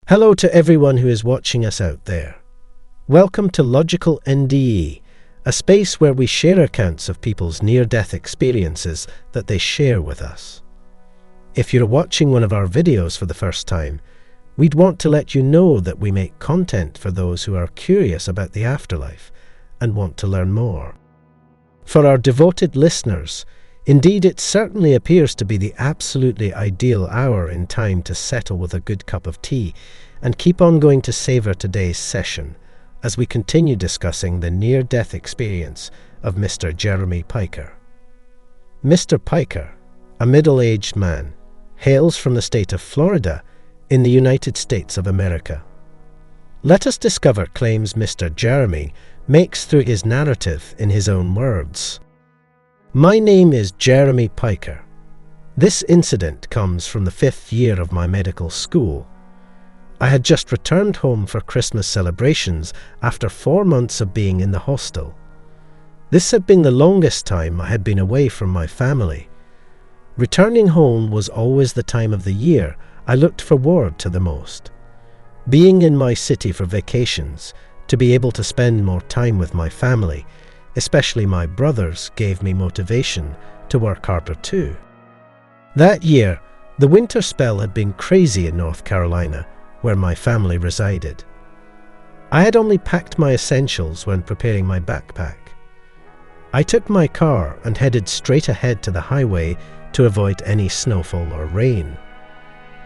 Hello to everyone who is watching us out there. Welcome to Logical NDE, a space where we share accounts of people's near-death experiences that they share with us. If you're watching one of our videos for the first time, we'd want to let you know that we make content for those who are curious about the afterlife and want to learn more. For our devoted listeners, indeed it certainly appears to be the absolutely ideal hour in time to settle with a good cup of tea and keep on going to savor today's session as we continue discussing the near-death experience of Mr. Jeremy Piker. Mr. Piker, a middle-aged man, hails from the state of Florida in the United States of America. Let us discover claims Mr. Jeremy makes through his narrative in his own words. My name is Jeremy Piker. This incident comes from the 5th year of my medical school. I had just returned home for Christmas celebrations after 4 months of being in the hostel. This had been the longest time I had been away from my family. Returning home was always the time of the year I looked forward to the most. Being in my city for vacations, to be able to spend more time with my family, especially my brothers, gave me motivation to work harder too. That year, the winter spell had been crazy in North Carolina, where my family resided. I had only packed my essentials when preparing my backpack. I took my car and headed straight ahead to the highway to avoid any snowfall or rain.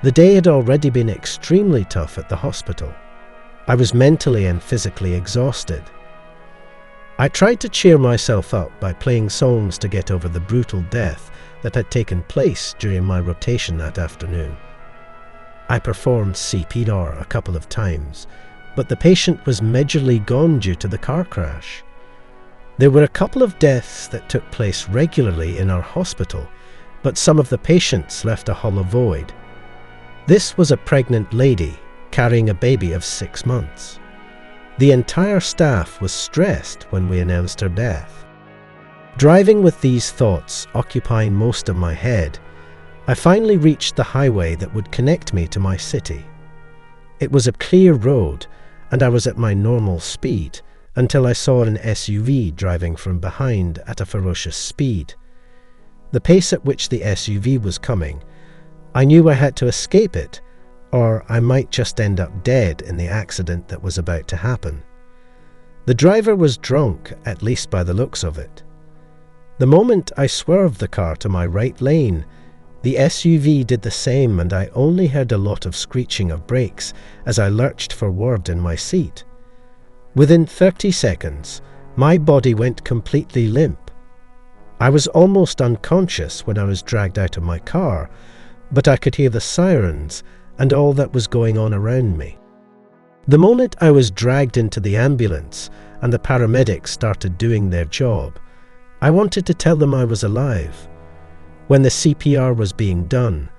The day had already been extremely tough at the hospital. I was mentally and physically exhausted. I tried to cheer myself up by playing songs to get over the brutal death that had taken place during my rotation that afternoon. I performed CPR a couple of times, but the patient was majorly gone due to the car crash. There were a couple of deaths that took place regularly in our hospital, but some of the patients left a hollow void. This was a pregnant lady carrying a baby of 6 months. The entire staff was stressed when we announced her death. Driving with these thoughts occupying most of my head, I finally reached the highway that would connect me to my city. It was a clear road, and I was at my normal speed until I saw an SUV driving from behind at a ferocious speed. The pace at which the SUV was coming, I knew I had to escape it, or I might just end up dead in the accident that was about to happen. The driver was drunk, at least by the looks of it. The moment I swerved the car to my right lane, the SUV did the same, and I only heard a lot of screeching of brakes as I lurched forward in my seat. Within 30 seconds, my body went completely limp. I was almost unconscious when I was dragged out of my car, but I could hear the sirens and all that was going on around me. The moment I was dragged into the ambulance and the paramedics started doing their job, I wanted to tell them I was alive. When the CPR was being done,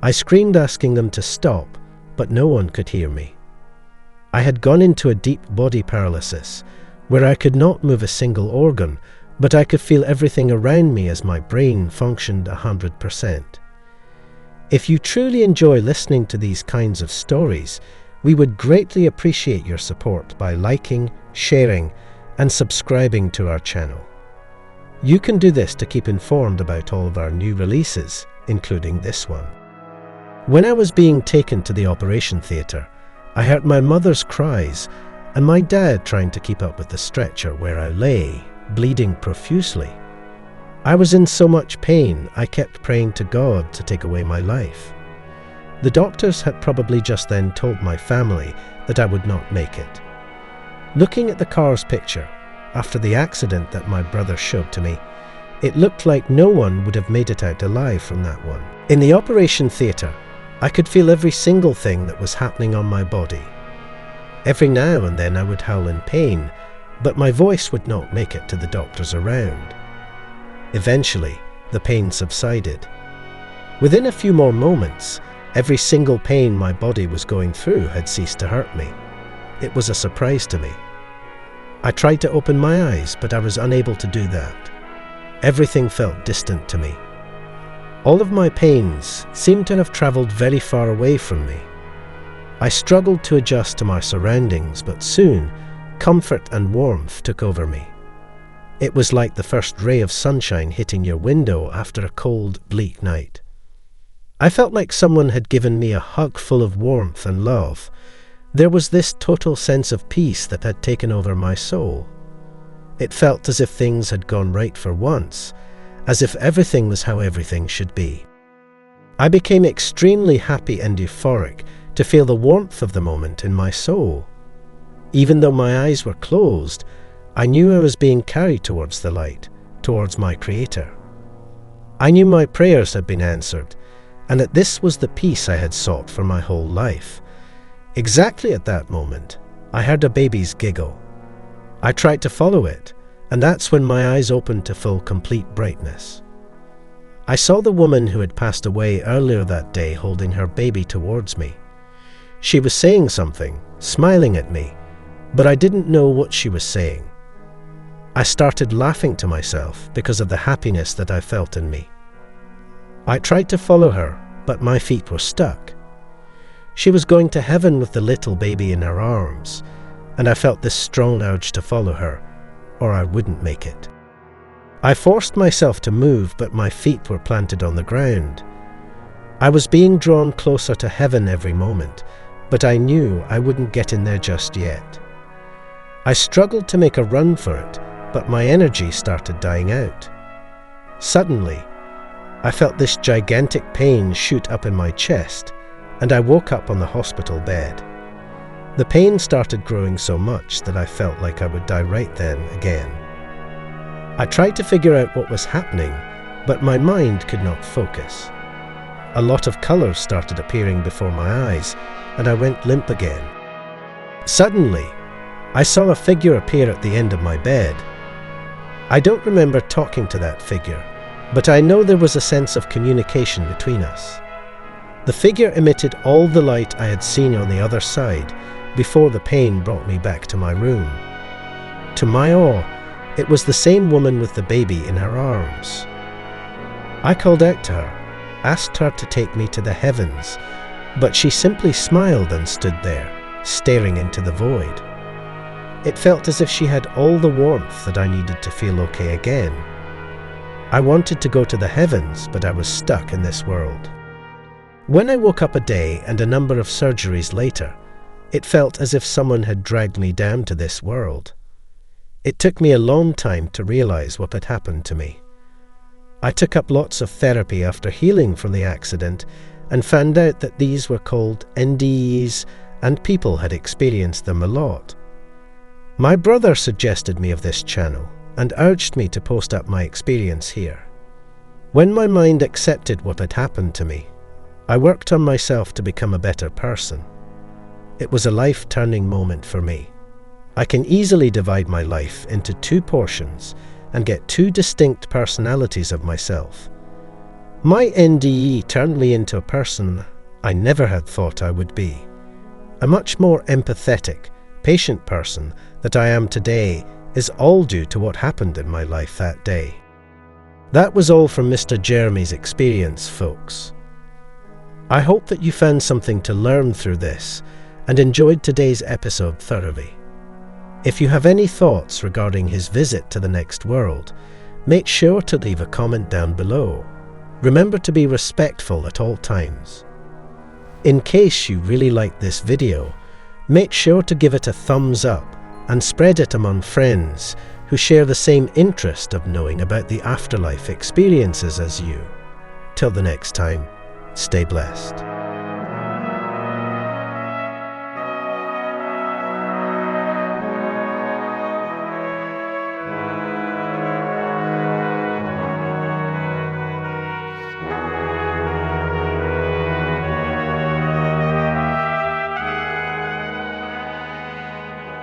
I screamed asking them to stop, but no one could hear me. I had gone into a deep body paralysis, where I could not move a single organ, but I could feel everything around me as my brain functioned 100%. If you truly enjoy listening to these kinds of stories, we would greatly appreciate your support by liking, sharing, and subscribing to our channel. You can do this to keep informed about all of our new releases, including this one. When I was being taken to the operation theatre, I heard my mother's cries and my dad trying to keep up with the stretcher where I lay, bleeding profusely. I was in so much pain, I kept praying to God to take away my life. The doctors had probably just then told my family that I would not make it. Looking at the car's picture, after the accident that my brother showed to me, it looked like no one would have made it out alive from that one. In the operation theatre, I could feel every single thing that was happening on my body. Every now and then I would howl in pain, but my voice would not make it to the doctors around. Eventually, the pain subsided. Within a few more moments, every single pain my body was going through had ceased to hurt me. It was a surprise to me. I tried to open my eyes, but I was unable to do that. Everything felt distant to me. All of my pains seemed to have travelled very far away from me. I struggled to adjust to my surroundings, but soon, comfort and warmth took over me. It was like the first ray of sunshine hitting your window after a cold, bleak night. I felt like someone had given me a hug full of warmth and love. There was this total sense of peace that had taken over my soul. It felt as if things had gone right for once, as if everything was how everything should be. I became extremely happy and euphoric to feel the warmth of the moment in my soul. Even though my eyes were closed, I knew I was being carried towards the light, towards my Creator. I knew my prayers had been answered, and that this was the peace I had sought for my whole life. Exactly at that moment, I heard a baby's giggle. I tried to follow it, and that's when my eyes opened to full, complete brightness. I saw the woman who had passed away earlier that day holding her baby towards me. She was saying something, smiling at me, but I didn't know what she was saying. I started laughing to myself because of the happiness that I felt in me. I tried to follow her, but my feet were stuck. She was going to heaven with the little baby in her arms, and I felt this strong urge to follow her, or I wouldn't make it. I forced myself to move, but my feet were planted on the ground. I was being drawn closer to heaven every moment, but I knew I wouldn't get in there just yet. I struggled to make a run for it, but my energy started dying out. Suddenly, I felt this gigantic pain shoot up in my chest, and I woke up on the hospital bed. The pain started growing so much that I felt like I would die right then again. I tried to figure out what was happening, but my mind could not focus. A lot of colours started appearing before my eyes, and I went limp again. Suddenly, I saw a figure appear at the end of my bed. I don't remember talking to that figure, but I know there was a sense of communication between us. The figure emitted all the light I had seen on the other side before the pain brought me back to my room. To my awe, it was the same woman with the baby in her arms. I called out to her, asked her to take me to the heavens, but she simply smiled and stood there, staring into the void. It felt as if she had all the warmth that I needed to feel okay again. I wanted to go to the heavens, but I was stuck in this world. When I woke up a day and a number of surgeries later, it felt as if someone had dragged me down to this world. It took me a long time to realize what had happened to me. I took up lots of therapy after healing from the accident and found out that these were called NDEs, and people had experienced them a lot. My brother suggested me of this channel and urged me to post up my experience here. When my mind accepted what had happened to me, I worked on myself to become a better person. It was a life-turning moment for me. I can easily divide my life into two portions and get two distinct personalities of myself. My NDE turned me into a person I never had thought I would be. A much more empathetic, patient person that I am today is all due to what happened in my life that day. That was all from Mr. Jeremy's experience, folks. I hope that you found something to learn through this and enjoyed today's episode thoroughly. If you have any thoughts regarding his visit to the next world, make sure to leave a comment down below. Remember to be respectful at all times. In case you really liked this video, make sure to give it a thumbs up and spread it among friends who share the same interest of knowing about the afterlife experiences as you. Till the next time, stay blessed.